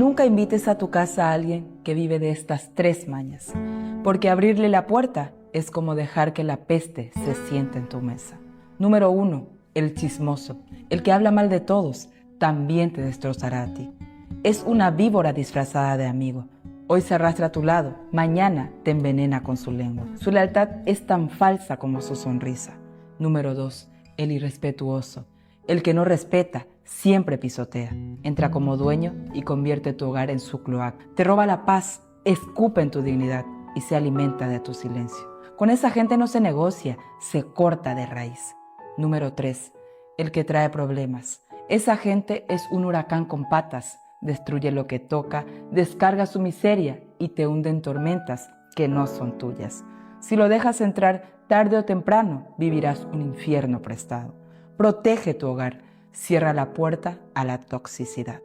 Nunca invites a tu casa a alguien que vive de estas 3 mañas, porque abrirle la puerta es como dejar que la peste se siente en tu mesa. Número 1. El chismoso. El que habla mal de todos también te destrozará a ti. Es una víbora disfrazada de amigo. Hoy se arrastra a tu lado, mañana te envenena con su lengua. Su lealtad es tan falsa como su sonrisa. Número 2. El irrespetuoso. El que no respeta siempre pisotea. Entra como dueño y convierte tu hogar en su cloaca. Te roba la paz, escupe en tu dignidad y se alimenta de tu silencio. Con esa gente no se negocia, se corta de raíz. Número 3. El que trae problemas. Esa gente es un huracán con patas. Destruye lo que toca, descarga su miseria y te hunde en tormentas que no son tuyas. Si lo dejas entrar tarde o temprano, vivirás un infierno prestado. Protege tu hogar, cierra la puerta a la toxicidad.